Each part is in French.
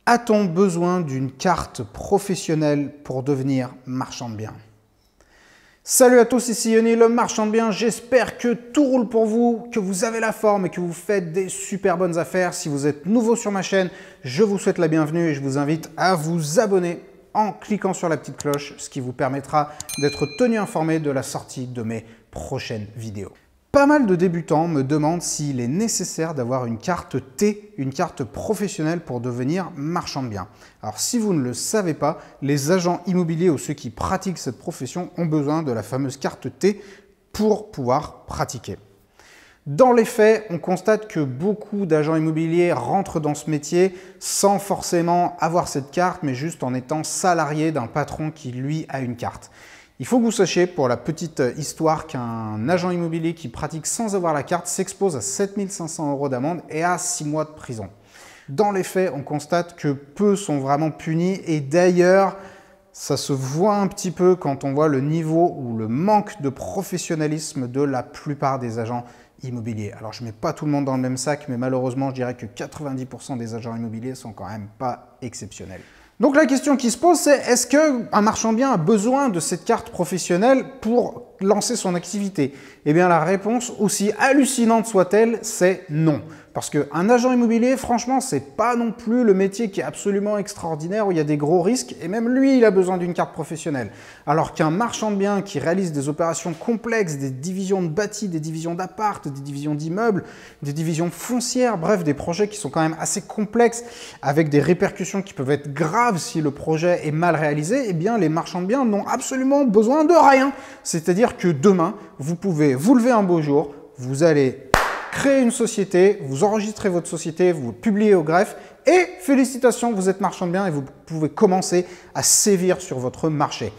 A-t-on besoin d'une carte professionnelle pour devenir marchand de biens? Salut à tous, ici Yoni, le marchand de biens. J'espère que tout roule pour vous, que vous avez la forme et que vous faites des super bonnes affaires. Si vous êtes nouveau sur ma chaîne, je vous souhaite la bienvenue et je vous invite à vous abonner en cliquant sur la petite cloche, ce qui vous permettra d'être tenu informé de la sortie de mes prochaines vidéos. Pas mal de débutants me demandent s'il est nécessaire d'avoir une carte T, une carte professionnelle pour devenir marchand de biens. Alors si vous ne le savez pas, les agents immobiliers ou ceux qui pratiquent cette profession ont besoin de la fameuse carte T pour pouvoir pratiquer. Dans les faits, on constate que beaucoup d'agents immobiliers rentrent dans ce métier sans forcément avoir cette carte, mais juste en étant salarié d'un patron qui, lui, a une carte. Il faut que vous sachiez, pour la petite histoire, qu'un agent immobilier qui pratique sans avoir la carte s'expose à 7 500 € d'amende et à 6 mois de prison. Dans les faits, on constate que peu sont vraiment punis et d'ailleurs, ça se voit un petit peu quand on voit le niveau ou le manque de professionnalisme de la plupart des agents immobiliers. Alors, je ne mets pas tout le monde dans le même sac, mais malheureusement, je dirais que 90% des agents immobiliers sont quand même pas exceptionnels. Donc la question qui se pose, c'est est-ce qu'un marchand de biens a besoin de cette carte professionnelle pour lancer son activité? Eh bien la réponse, aussi hallucinante soit-elle, c'est non. Parce qu'un agent immobilier, franchement, c'est pas non plus le métier qui est absolument extraordinaire, où il y a des gros risques, et même lui, il a besoin d'une carte professionnelle. Alors qu'un marchand de biens qui réalise des opérations complexes, des divisions de bâtis, des divisions d'appart, des divisions d'immeubles, des divisions foncières, bref, des projets qui sont quand même assez complexes, avec des répercussions qui peuvent être graves si le projet est mal réalisé, eh bien les marchands de biens n'ont absolument besoin de rien. C'est-à-dire que demain, vous pouvez vous lever un beau jour, vous allez créer une société, vous enregistrez votre société, vous publiez au greffe et félicitations, vous êtes marchand de biens et vous pouvez commencer à sévir sur votre marché.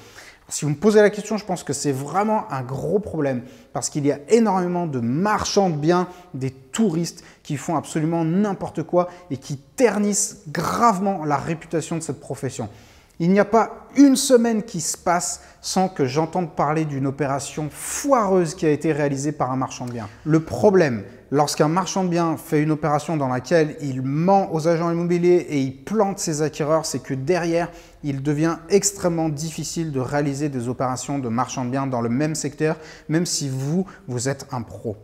Si vous me posez la question, je pense que c'est vraiment un gros problème parce qu'il y a énormément de marchands de biens, des touristes qui font absolument n'importe quoi et qui ternissent gravement la réputation de cette profession. Il n'y a pas une semaine qui se passe sans que j'entende parler d'une opération foireuse qui a été réalisée par un marchand de biens. Le problème, lorsqu'un marchand de biens fait une opération dans laquelle il ment aux agents immobiliers et il plante ses acquéreurs, c'est que derrière, il devient extrêmement difficile de réaliser des opérations de marchand de biens dans le même secteur, même si vous êtes un pro.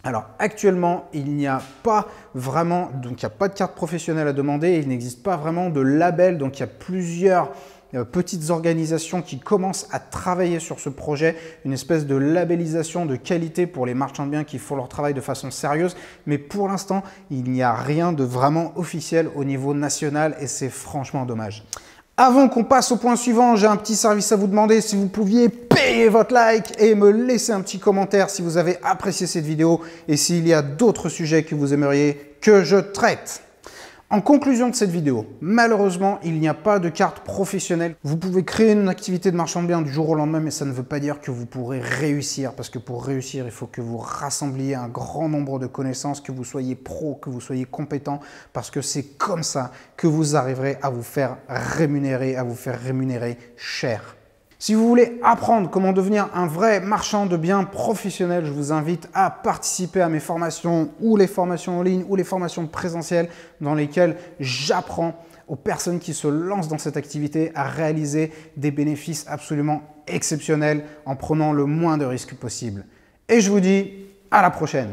Alors actuellement, il n'y a pas vraiment, donc il n'y a pas de carte professionnelle à demander, il n'existe pas vraiment de label, donc il y a plusieurs petites organisations qui commencent à travailler sur ce projet, une espèce de labellisation de qualité pour les marchands de biens qui font leur travail de façon sérieuse, mais pour l'instant, il n'y a rien de vraiment officiel au niveau national et c'est franchement dommage. Avant qu'on passe au point suivant, j'ai un petit service à vous demander. Si vous pouviez payer votre like et me laisser un petit commentaire si vous avez apprécié cette vidéo et s'il y a d'autres sujets que vous aimeriez que je traite. En conclusion de cette vidéo, malheureusement, il n'y a pas de carte professionnelle. Vous pouvez créer une activité de marchand de biens du jour au lendemain, mais ça ne veut pas dire que vous pourrez réussir. Parce que pour réussir, il faut que vous rassembliez un grand nombre de connaissances, que vous soyez pro, que vous soyez compétent, parce que c'est comme ça que vous arriverez à vous faire rémunérer, cher. Si vous voulez apprendre comment devenir un vrai marchand de biens professionnel, je vous invite à participer à mes formations ou les formations en ligne ou les formations présentielles dans lesquelles j'apprends aux personnes qui se lancent dans cette activité à réaliser des bénéfices absolument exceptionnels en prenant le moins de risques possible. Et je vous dis à la prochaine.